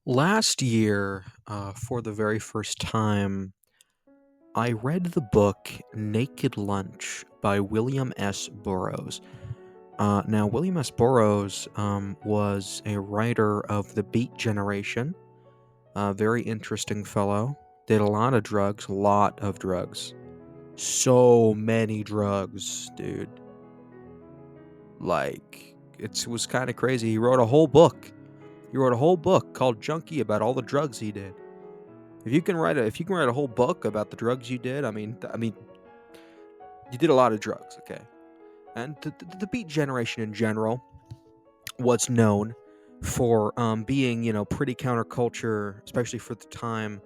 Last year, for the very first time, I read the book Naked Lunch by William S. Burroughs. Now, William S. Burroughs was a writer of the Beat Generation, a very interesting fellow. Did a lot of drugs, So many drugs, dude. It was kind of crazy. He wrote a whole book. He wrote a whole book called Junkie about all the drugs he did. If you can write a whole book about the drugs you did, I mean, you did a lot of drugs, okay? And the Beat Generation in general was known for being, pretty counterculture, especially for the time,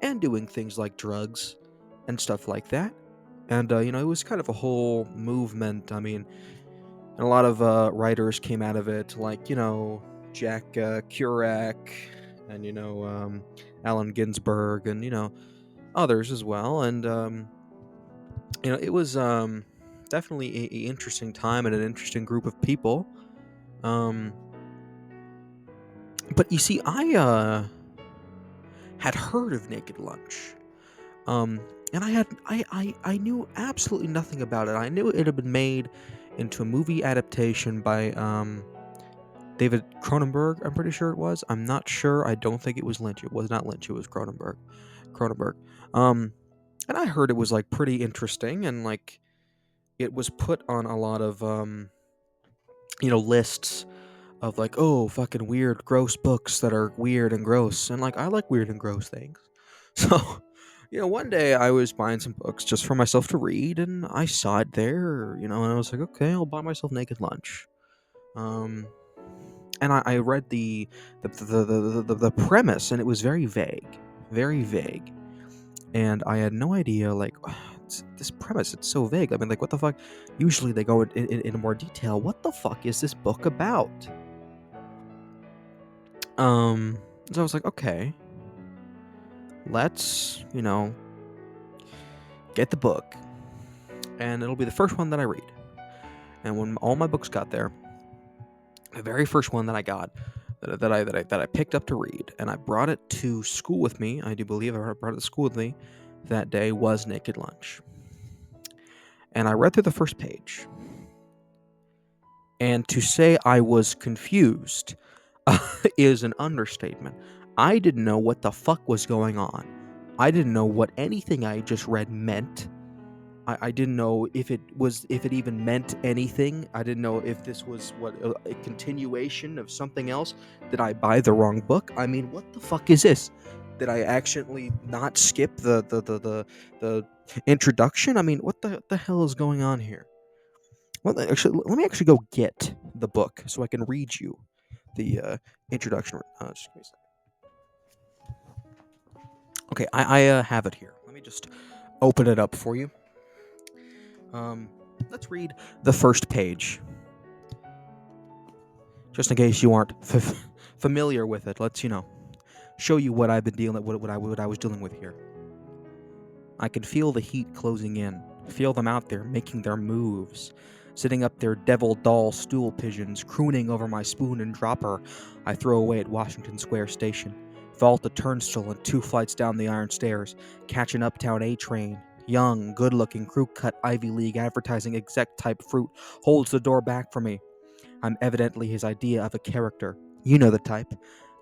and doing things like drugs and stuff like that. And it was kind of a whole movement. I mean, and a lot of writers came out of it, like Jack Kerouac, and Allen Ginsberg, and others as well. And it was definitely a interesting time and an interesting group of people. Um, but you see, I had heard of Naked Lunch, um, and I knew absolutely nothing about it. I knew it had been made into a movie adaptation by David Cronenberg. I'm pretty sure it was. I'm not sure. I don't think it was Lynch. It was not Lynch. It was Cronenberg. Cronenberg. Um, and I heard it was like pretty interesting, and like it was put on a lot of lists of like, oh, fucking weird, gross books that are weird and gross. And like, I like weird and gross things. So, one day I was buying some books just for myself to read, and I saw it there, and I was like, okay, I'll buy myself Naked Lunch. Um, and I read the premise, and it was very vague, very vague. And I had no idea, like, this premise, it's so vague. I mean, like, what the fuck? Usually they go in more detail. What the fuck is this book about? Um, so I was like, okay, let's, get the book, and it'll be the first one that I read. And when all my books got there, the very first one that I got, that I picked up to read, and I brought it to school with me. I do believe I brought it to school with me that day, was Naked Lunch. And I read through the first page, and to say I was confused is an understatement. I didn't know what the fuck was going on. I didn't know what anything I just read meant. I didn't know if it even meant anything. I didn't know if this was a continuation of something else. Did I buy the wrong book? I mean, what the fuck is this? Did I actually not skip the introduction? I mean, what the hell is going on here? Well, let me actually go get the book so I can read you the introduction. Just give me a second. Okay, I have it here. Let me just open it up for you. Let's read the first page, just in case you aren't familiar with it. Let's show you what I've been dealing what I was dealing with here. I can feel the heat closing in. Feel them out there making their moves, sitting up their devil doll stool pigeons, crooning over my spoon and dropper I throw away at Washington Square Station. Vault the turnstile and 2 flights down the iron stairs, catch an uptown A train. Young, good-looking, crew-cut Ivy League advertising exec-type fruit holds the door back for me. I'm evidently his idea of a character. You know the type.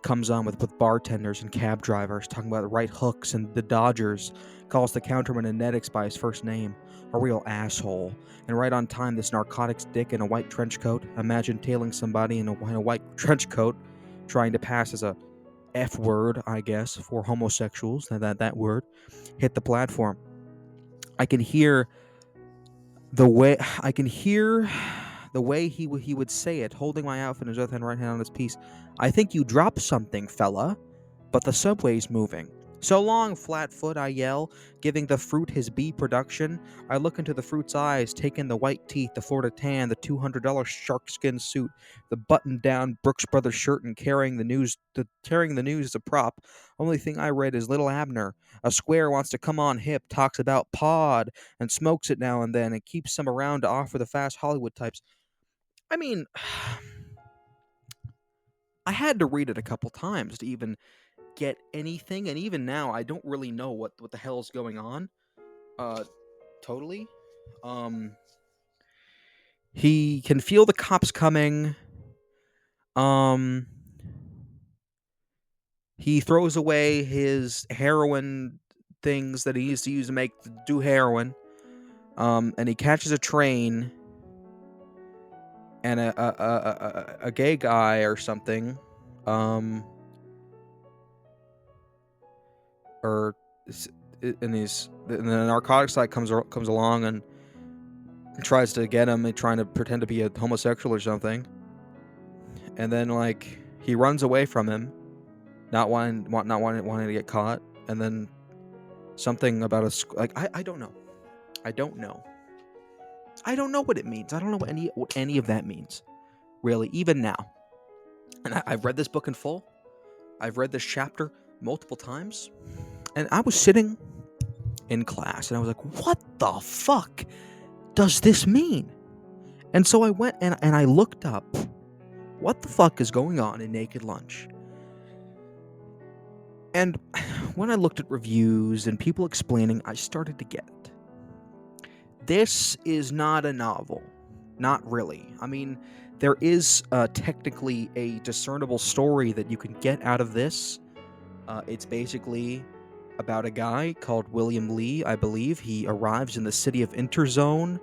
Comes on with bartenders and cab drivers, talking about the right hooks and the Dodgers. Calls the counterman Anetics by his first name. A real asshole. And right on time, this narcotics dick in a white trench coat. Imagine tailing somebody in a white trench coat, trying to pass as a F word, I guess, for homosexuals. That word. Hit the platform. I can hear the way he would say it, holding my outfit in his left hand, right hand on his piece. I think you dropped something, fella, but the subway's moving. So long, Flatfoot, I yell, giving the fruit his B production. I look into the fruit's eyes, take in the white teeth, the Florida tan, the $200 sharkskin suit, the button-down Brooks Brothers shirt, and carrying the news as a prop. Only thing I read is Little Abner. A square wants to come on hip, talks about pod, and smokes it now and then, and keeps some around to offer the fast Hollywood types. I mean, I had to read it a couple times to even get anything, and even now I don't really know what the hell's going on. Uh, totally. Um, he can feel the cops coming. Um, he throws away his heroin things that he used to use to do heroin. And he catches a train, and a gay guy or something, or and the narcotics side comes along and tries to get him, and trying to pretend to be a homosexual or something, and then like he runs away from him, not wanting to get caught, and then something about I don't know. I don't know. I don't know what it means. I don't know what any of that means, really, even now. And I've read this book in full. I've read this chapter multiple times. And I was sitting in class, and I was like, what the fuck does this mean? And so I went and I looked up what the fuck is going on in Naked Lunch. And when I looked at reviews and people explaining, I started to get it. This is not a novel. Not really. I mean, there is technically a discernible story that you can get out of this. It's basically about a guy called William Lee, I believe. He arrives in the city of Interzone,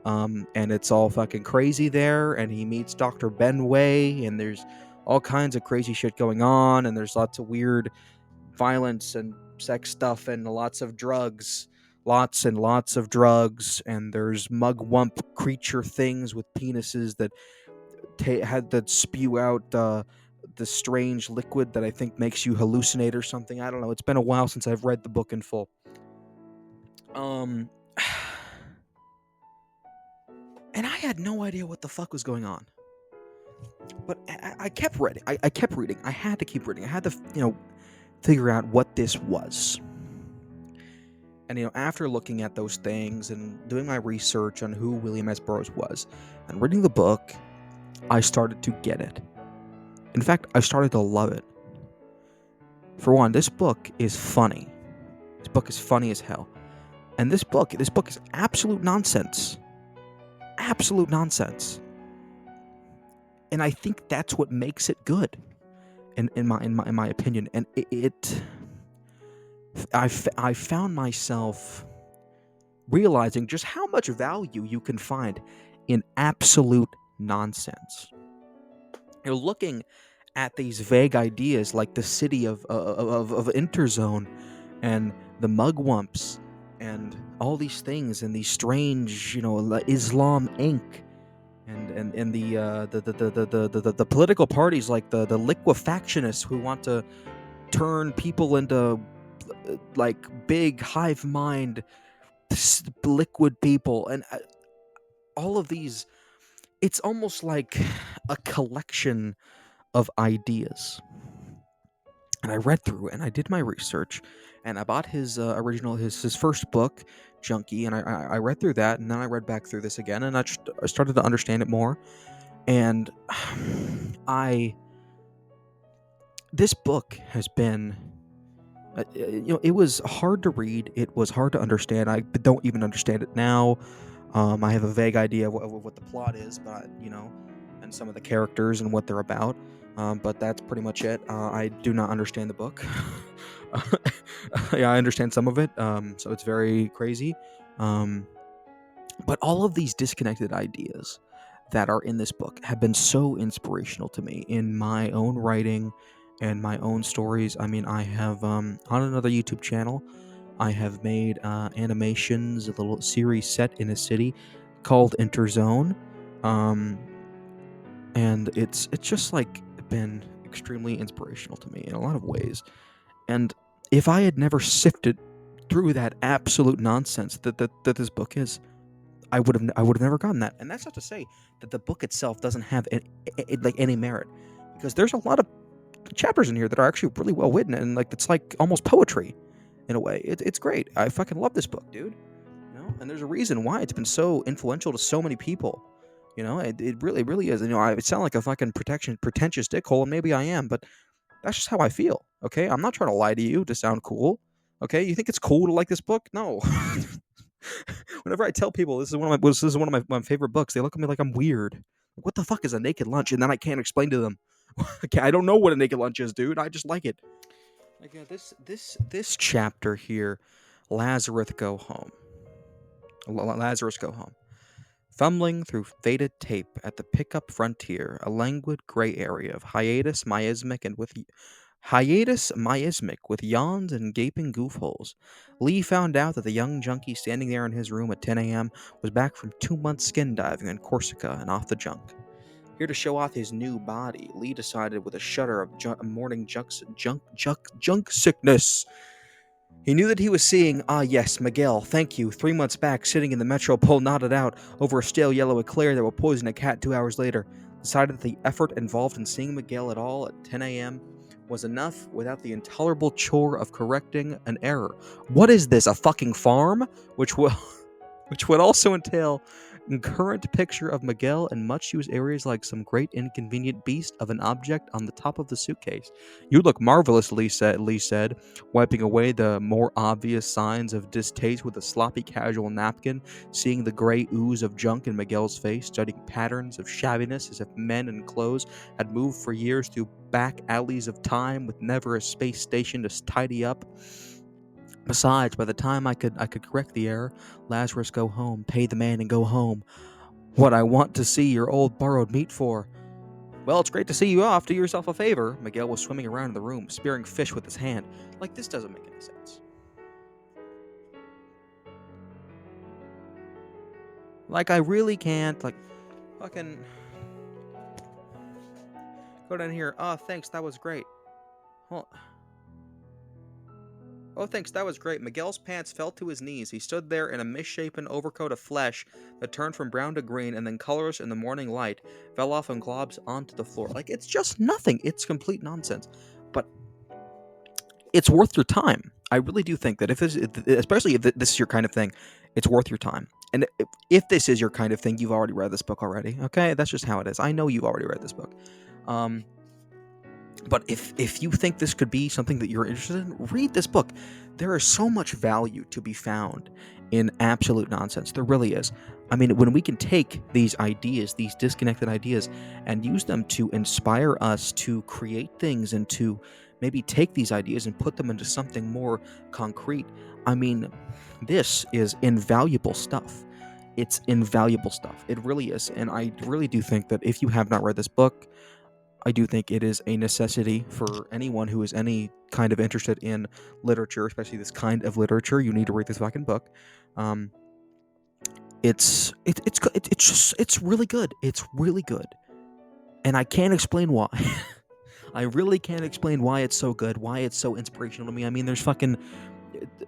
and it's all fucking crazy there, and he meets Dr. Ben Way, and there's all kinds of crazy shit going on, and there's lots of weird violence and sex stuff and lots of drugs. Lots and lots of drugs, and there's mugwump creature things with penises that spew out the strange liquid that I think makes you hallucinate or something. I don't know. It's been a while since I've read the book in full. And I had no idea what the fuck was going on. But I kept reading. I kept reading. I had to keep reading. I had to, figure out what this was. And, after looking at those things and doing my research on who William S. Burroughs was and reading the book, I started to get it. In fact, I started to love it. For one, this book is funny. This book is funny as hell. And this book is absolute nonsense. Absolute nonsense. And I think that's what makes it good, in my opinion. And I found myself realizing just how much value you can find in absolute nonsense. You're looking at these vague ideas like the city of Interzone and the mugwumps and all these things and these strange, Islam Inc. and the political parties like the liquefactionists who want to turn people into like big hive mind liquid people, and all of these. It's almost like a collection of ideas. And I read through and I did my research, and I bought his original his first book, Junkie, and I read through that, and then I read back through this again, and I started to understand it more. And this book has been it was hard to read, it was hard to understand. I don't even understand it now. I have a vague idea of what the plot is, but and some of the characters and what they're about. But that's pretty much it. I do not understand the book. Yeah, I understand some of it. So it's very crazy. But all of these disconnected ideas that are in this book have been so inspirational to me in my own writing and my own stories. I mean, I have on another YouTube channel, I have made animations, a little series set in a city called Interzone, and it's just like been extremely inspirational to me in a lot of ways. And if I had never sifted through that absolute nonsense that this book is, I would have never gotten that. And that's not to say that the book itself doesn't have any merit, because there's a lot of chapters in here that are actually really well written, and it's like almost poetry in a way. It's great. I fucking love this book, dude. And there's a reason why it's been so influential to so many people. You know, it really is. You know, I sound like a fucking pretentious dickhole, and maybe I am, but that's just how I feel. Okay, I'm not trying to lie to you to sound cool. Okay, you think it's cool to like this book? No. Whenever I tell people this is one of my favorite books, they look at me like I'm weird. Like, what the fuck is a naked lunch? And then I can't explain to them. Okay, I don't know what a naked lunch is, dude. I just like it. Like this chapter here, Lazarus go home. Lazarus go home. Fumbling through faded tape at the pickup frontier, a languid gray area of hiatus miasmic with yawns and gaping goof holes, Lee found out that the young junkie standing there in his room at 10 a.m. was back from 2 months skin diving on Corsica and off the junk. Here to show off his new body, Lee decided with a shudder of morning junk sickness. He knew that he was seeing, yes, Miguel, thank you, 3 months back, sitting in the Metropole nodded out over a stale yellow eclair that would poison a cat 2 hours later. Decided that the effort involved in seeing Miguel at all at 10 a.m. was enough without the intolerable chore of correcting an error. What is this, a fucking farm? Which would also entail a current picture of Miguel in much used areas like some great inconvenient beast of an object on the top of the suitcase. You look marvelous, Lee said, wiping away the more obvious signs of distaste with a sloppy casual napkin, seeing the gray ooze of junk in Miguel's face, studying patterns of shabbiness as if men in clothes had moved for years through back alleys of time with never a space station to tidy up. Besides, by the time I could correct the error, Lazarus go home, pay the man and go home. What I want to see your old borrowed meat for. Well, it's great to see you off. Do yourself a favor. Miguel was swimming around in the room, spearing fish with his hand. Like, this doesn't make any sense. Like, I really can't, like, fucking go down here. Oh, thanks, that was great. Well, oh, thanks, that was great. Miguel's pants fell to his knees. He stood there in a misshapen overcoat of flesh that turned from brown to green and then colorless in the morning light, fell off and globs onto the floor. Like, it's just nothing. It's complete nonsense. But it's worth your time. I really do think that especially if this is your kind of thing, it's worth your time. And if this is your kind of thing, you've already read this book already. Okay, that's just how it is. I know you've already read this book. But if you think this could be something that you're interested in, read this book. There is so much value to be found in absolute nonsense. There really is. I mean, when we can take these ideas, these disconnected ideas, and use them to inspire us to create things and to maybe take these ideas and put them into something more concrete, I mean, this is invaluable stuff. It's invaluable stuff. It really is. And I really do think that if you have not read this book, I do think it is a necessity for anyone who is any kind of interested in literature, especially this kind of literature. You need to read this fucking book. It's really good. It's really good, and I can't explain why. I really can't explain why it's so good, why it's so inspirational to me. I mean, there's fucking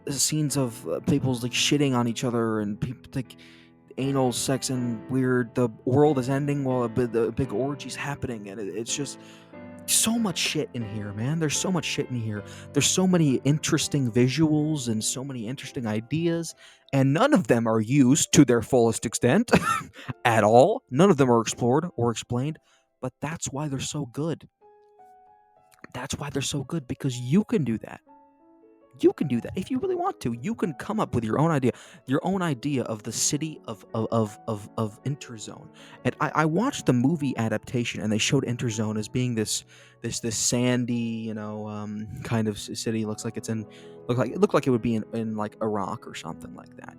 scenes of people's like shitting on each other and people like anal sex and weird. The world is ending while the big orgy's happening, and it's just so much shit in here, man. There's so much shit in here. There's so many interesting visuals and so many interesting ideas, and none of them are used to their fullest extent at all. None of them are explored or explained, but that's why they're so good. That's why they're so good, because you can do that. You can do that if you really want to. You can come up with your own idea of the city of Interzone. And I watched the movie adaptation, and they showed Interzone as being this sandy, kind of city. It looked like it would be in like Iraq or something like that,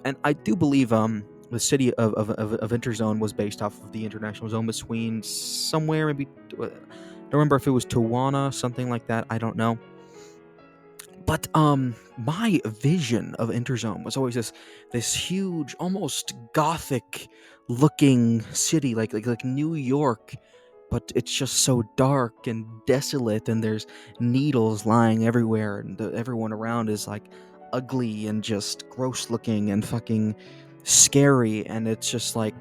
And I do believe the city of Interzone was based off of the international zone between somewhere, maybe I don't remember if it was Tijuana, something like that. I don't know. But my vision of Interzone was always this huge, almost gothic looking city, like New York, but it's just so dark and desolate, and there's needles lying everywhere, and everyone around is like ugly and just gross looking and fucking scary, and it's just like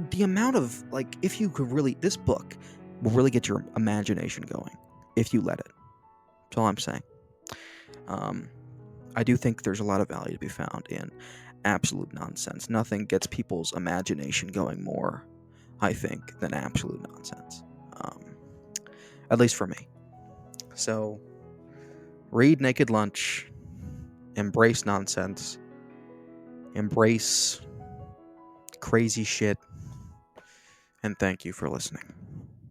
the amount of like, if you could really, this book will really get your imagination going if you let it. That's all I'm saying. I do think there's a lot of value to be found in absolute nonsense. Nothing gets people's imagination going more, I think, than absolute nonsense. At least for me. So, read Naked Lunch, embrace nonsense, embrace crazy shit, and thank you for listening.